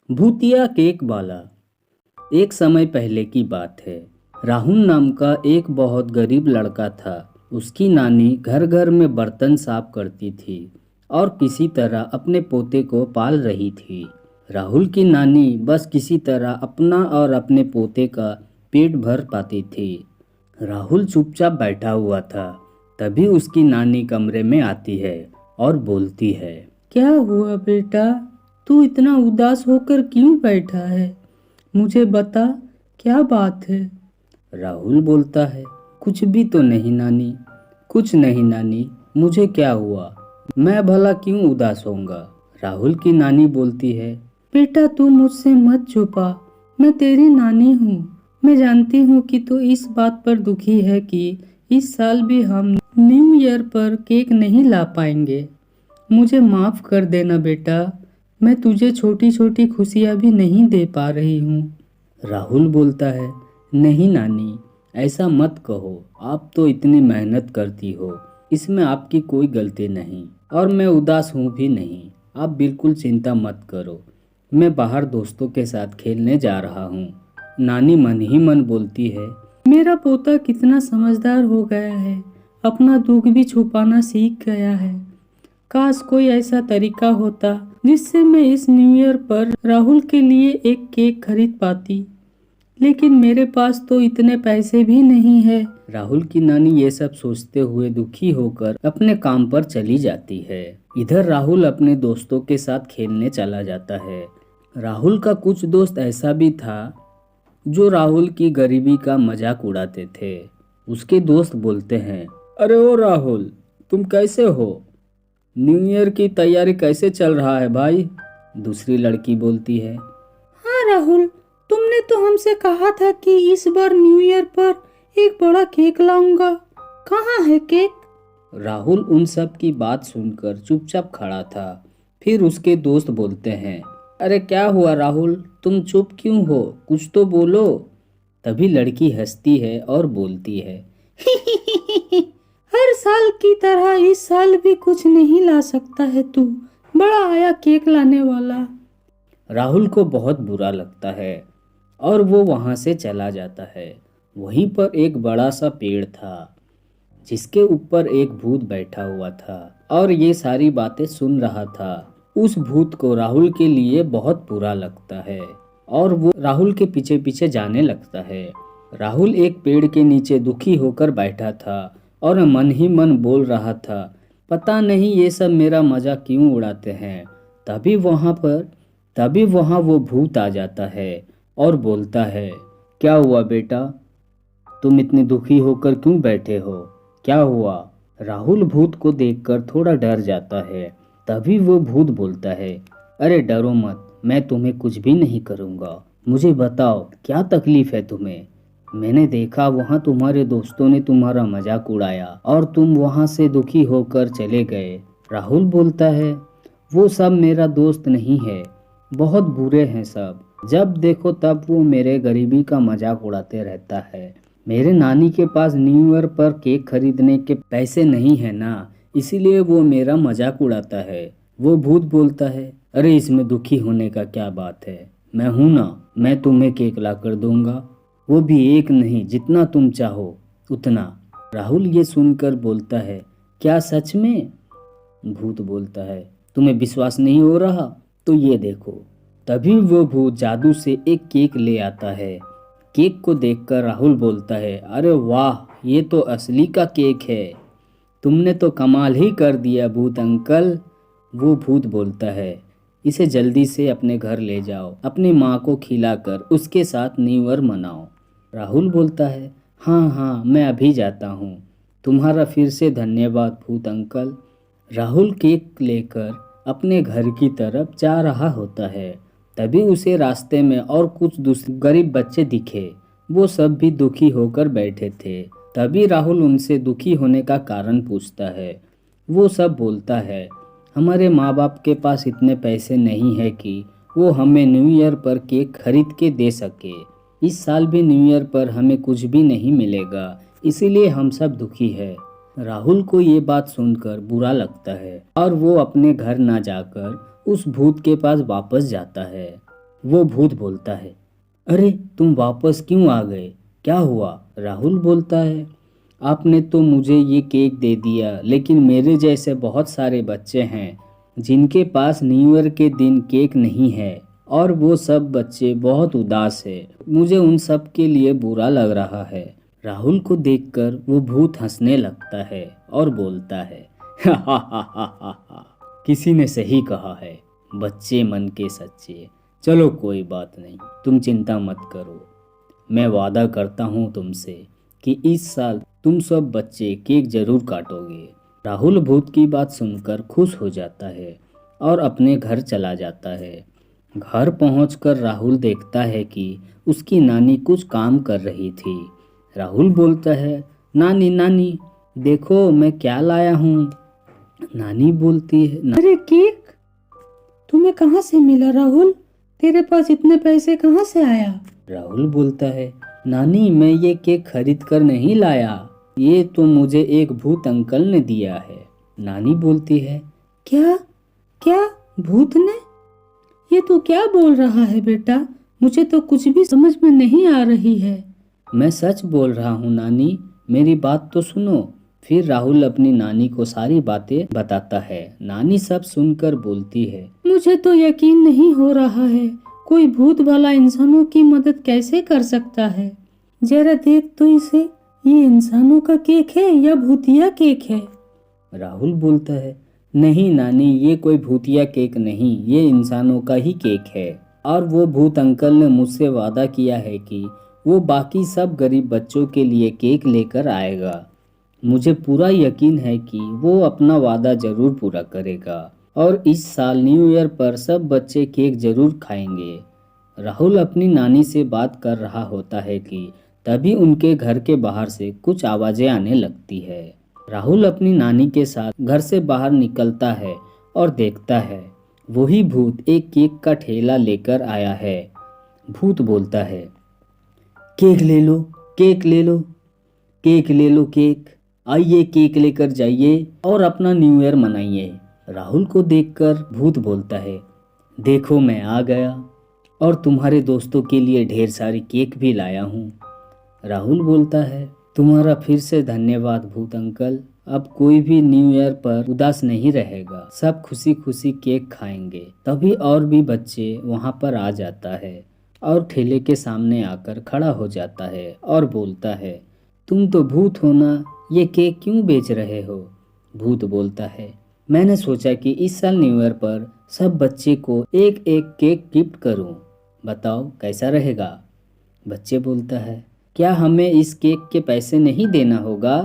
भूतिया केक वाला। एक समय पहले की बात है। राहुल नाम का एक बहुत गरीब लड़का था। उसकी नानी घर घर में बर्तन साफ करती थी और किसी तरह अपने पोते को पाल रही थी। राहुल की नानी बस किसी तरह अपना और अपने पोते का पेट भर पाती थी। राहुल चुपचाप बैठा हुआ था। तभी उसकी नानी कमरे में आती है और बोलती है, क्या हुआ बेटा? तू इतना उदास होकर क्यों बैठा है? मुझे बता, क्या बात है? राहुल बोलता है, कुछ भी तो नहीं नानी। कुछ नहीं नानी, मुझे क्या हुआ? मैं भला क्यों उदास होऊंगा? राहुल की नानी बोलती है, बेटा तू मुझसे मत छुपा। मैं तेरी नानी हूँ। मैं जानती हूँ कि तू इस बात पर दुखी है कि इस साल भी हम न्यू ईयर पर केक नहीं ला पाएंगे। मुझे माफ कर देना बेटा। मैं तुझे छोटी छोटी खुशियाँ भी नहीं दे पा रही हूँ। राहुल बोलता है, नहीं नानी, ऐसा मत कहो। आप तो इतनी मेहनत करती हो, इसमें आपकी कोई गलती नहीं और मैं उदास हूँ भी नहीं। आप बिल्कुल चिंता मत करो। मैं बाहर दोस्तों के साथ खेलने जा रहा हूँ। नानी मन ही मन बोलती है, मेरा पोता कितना समझदार हो गया है। अपना दुख भी छुपाना सीख गया है। काश कोई ऐसा तरीका होता जिससे मैं इस न्यू ईयर पर राहुल के लिए एक केक खरीद पाती, लेकिन मेरे पास तो इतने पैसे भी नहीं है। राहुल की नानी ये सब सोचते हुए दुखी होकर अपने काम पर चली जाती है। इधर राहुल अपने दोस्तों के साथ खेलने चला जाता है। राहुल का कुछ दोस्त ऐसा भी था जो राहुल की गरीबी का मजाक उड़ाते थे। उसके दोस्त बोलते हैं, अरे ओ राहुल, तुम कैसे हो? न्यू ईयर की तैयारी कैसे चल रहा है भाई? दूसरी लड़की बोलती है, हाँ राहुल, तुमने तो हमसे कहा था कि इस बार न्यू ईयर पर एक बड़ा केक लाऊंगा। कहाँ है केक? राहुल उन सब की बात सुनकर चुपचाप खड़ा था। फिर उसके दोस्त बोलते हैं, अरे क्या हुआ राहुल, तुम चुप क्यों हो? कुछ तो बोलो। तभी लड़की हंसती है और बोलती है, हर साल की तरह इस साल भी कुछ नहीं ला सकता है तू, बड़ा आया केक लाने वाला। राहुल को बहुत बुरा लगता है और वो वहां से चला जाता है। वहीं पर एक बड़ा सा पेड़ था जिसके ऊपर एक भूत बैठा हुआ था और ये सारी बातें सुन रहा था। उस भूत को राहुल के लिए बहुत बुरा लगता है और वो राहुल के पीछे पीछे जाने लगता है। राहुल एक पेड़ के नीचे दुखी होकर बैठा था और मन ही मन बोल रहा था, पता नहीं ये सब मेरा मजाक क्यों उड़ाते हैं। तभी वहां पर तभी वहां वो भूत आ जाता है और बोलता है, क्या हुआ बेटा? तुम इतने दुखी होकर क्यों बैठे हो? क्या हुआ? राहुल भूत को देखकर थोड़ा डर जाता है। तभी वो भूत बोलता है, अरे डरो मत, मैं तुम्हें कुछ भी नहीं करूँगा। मुझे बताओ, क्या तकलीफ है तुम्हें? मैंने देखा वहाँ तुम्हारे दोस्तों ने तुम्हारा मजाक उड़ाया और तुम वहाँ से दुखी होकर चले गए। राहुल बोलता है, वो सब मेरा दोस्त नहीं है, बहुत बुरे हैं सब। जब देखो तब वो मेरे गरीबी का मजाक उड़ाते रहता है। मेरे नानी के पास न्यू ईयर पर केक खरीदने के पैसे नहीं है ना, इसीलिए वो मेरा मजाक उड़ाता है। वो भूत बोलता है, अरे इसमें दुखी होने का क्या बात है? मैं हूं ना, मैं तुम्हें केक ला कर दूंगा, वो भी एक नहीं, जितना तुम चाहो उतना। राहुल ये सुनकर बोलता है, क्या सच में? भूत बोलता है, तुम्हें विश्वास नहीं हो रहा तो ये देखो। तभी वो भूत जादू से एक केक ले आता है। केक को देखकर राहुल बोलता है, अरे वाह, ये तो असली का केक है। तुमने तो कमाल ही कर दिया भूत अंकल। वो भूत बोलता है, इसे जल्दी से अपने घर ले जाओ, अपनी माँ को खिलाकर उसके साथ न्यू ईयर मनाओ। राहुल बोलता है, हाँ हाँ, मैं अभी जाता हूँ। तुम्हारा फिर से धन्यवाद भूत अंकल। राहुल केक लेकर अपने घर की तरफ जा रहा होता है। तभी उसे रास्ते में और कुछ दूसरे गरीब बच्चे दिखे। वो सब भी दुखी होकर बैठे थे। तभी राहुल उनसे दुखी होने का कारण पूछता है। वो सब बोलता है, हमारे माँ बाप के पास इतने पैसे नहीं है कि वो हमें न्यू ईयर पर केक खरीद के दे सके। इस साल भी न्यू ईयर पर हमें कुछ भी नहीं मिलेगा, इसीलिए हम सब दुखी है। राहुल को ये बात सुनकर बुरा लगता है और वो अपने घर ना जाकर उस भूत के पास वापस जाता है। वो भूत बोलता है, अरे तुम वापस क्यों आ गए, क्या हुआ? राहुल बोलता है, आपने तो मुझे ये केक दे दिया, लेकिन मेरे जैसे बहुत सारे बच्चे हैं जिनके पास न्यू ईयर के दिन केक नहीं है, और वो सब बच्चे बहुत उदास है। मुझे उन सब के लिए बुरा लग रहा है। राहुल को देखकर वो भूत हंसने लगता है और बोलता है, हा हा हा हा हा हा, किसी ने सही कहा है, बच्चे मन के सच्चे। चलो कोई बात नहीं, तुम चिंता मत करो। मैं वादा करता हूँ तुमसे कि इस साल तुम सब बच्चे केक जरूर काटोगे। राहुल भूत की बात सुनकर खुश हो जाता है और अपने घर चला जाता है। घर पहुंचकर राहुल देखता है कि उसकी नानी कुछ काम कर रही थी। राहुल बोलता है, नानी नानी देखो मैं क्या लाया हूँ। नानी बोलती है, अरे केक तुम्हें कहाँ से मिला राहुल? तेरे पास इतने पैसे कहाँ से आया? राहुल बोलता है, नानी मैं ये केक खरीद कर नहीं लाया, ये तो मुझे एक भूत अंकल ने दिया है। नानी बोलती है, क्या क्या भूत ने? ये तू क्या बोल रहा है बेटा? मुझे तो कुछ भी समझ में नहीं आ रही है। मैं सच बोल रहा हूँ नानी, मेरी बात तो सुनो। फिर राहुल अपनी नानी को सारी बातें बताता है। नानी सब सुनकर बोलती है, मुझे तो यकीन नहीं हो रहा है, कोई भूत वाला इंसानों की मदद कैसे कर सकता है? जरा देख तो इसे, ये इंसानों का केक है या भूतिया केक है? राहुल बोलता है, नहीं नानी, ये कोई भूतिया केक नहीं, ये इंसानों का ही केक है। और वो भूत अंकल ने मुझसे वादा किया है कि वो बाकी सब गरीब बच्चों के लिए केक लेकर आएगा। मुझे पूरा यकीन है कि वो अपना वादा जरूर पूरा करेगा और इस साल न्यू ईयर पर सब बच्चे केक जरूर खाएंगे। राहुल अपनी नानी से बात कर रहा होता है कि तभी उनके घर के बाहर से कुछ आवाजें आने लगती है। राहुल अपनी नानी के साथ घर से बाहर निकलता है और देखता है वही भूत एक केक का ठेला लेकर आया है। भूत बोलता है, केक ले लो, केक ले लो, केक ले लो, केक आइए, केक लेकर जाइए और अपना न्यू ईयर मनाइए। राहुल को देखकर भूत बोलता है, देखो मैं आ गया और तुम्हारे दोस्तों के लिए ढेर सारी केक भी लाया हूँ। राहुल बोलता है, तुम्हारा फिर से धन्यवाद भूत अंकल, अब कोई भी न्यू ईयर पर उदास नहीं रहेगा, सब खुशी खुशी केक खाएंगे। तभी और भी बच्चे वहाँ पर आ जाता है और ठेले के सामने आकर खड़ा हो जाता है और बोलता है, तुम तो भूत हो ना, ये केक क्यों बेच रहे हो? भूत बोलता है, मैंने सोचा कि इस साल न्यू ईयर पर सब बच्चे को एक एक केक गिफ्ट करूं, बताओ कैसा रहेगा? बच्चे बोलता है, क्या हमें इस केक के पैसे नहीं देना होगा?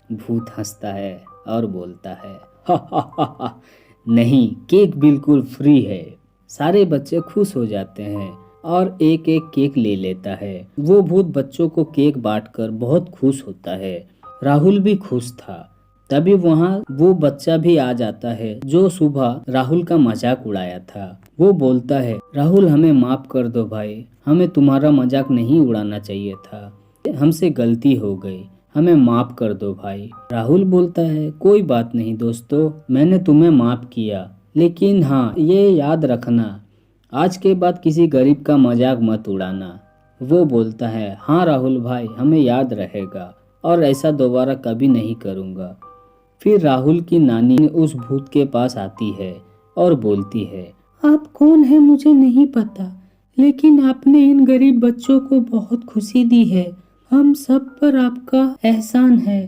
भूत हंसता है और बोलता है, हा हा हा हा, नहीं, केक बिल्कुल फ्री है। सारे बच्चे खुश हो जाते हैं और एक एक केक ले लेता है। वो भूत बच्चों को केक बांटकर बहुत खुश होता है। राहुल भी खुश था। तभी वहाँ वो बच्चा भी आ जाता है जो सुबह राहुल का मजाक उड़ाया था। वो बोलता है, राहुल हमें माफ कर दो भाई, हमें तुम्हारा मजाक नहीं उड़ाना चाहिए था, हमसे गलती हो गई, हमें माफ कर दो भाई। राहुल बोलता है, कोई बात नहीं दोस्तों, मैंने तुम्हें माफ किया, लेकिन हाँ ये याद रखना, आज के बाद किसी गरीब का मजाक मत उड़ाना। वो बोलता है, हाँ राहुल भाई, हमें याद रहेगा और ऐसा दोबारा कभी नहीं करूँगा। फिर राहुल की नानी उस भूत के पास आती है और बोलती है, आप कौन है मुझे नहीं पता, लेकिन आपने इन गरीब बच्चों को बहुत खुशी दी है, हम सब पर आपका एहसान है,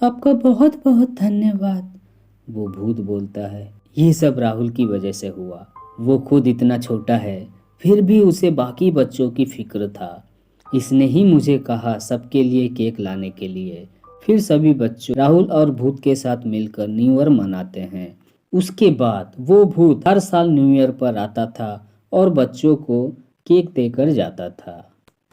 आपका बहुत बहुत धन्यवाद। वो भूत बोलता है, ये सब राहुल की वजह से हुआ, वो खुद इतना छोटा है फिर भी उसे बाकी बच्चों की फिक्र था, इसने ही मुझे कहा सबके लिए केक लाने के लिए। फिर सभी बच्चों राहुल और भूत के साथ मिलकर न्यू ईयर मनाते हैं। उसके बाद वो भूत हर साल न्यू ईयर पर आता था और बच्चों को केक देकर जाता था।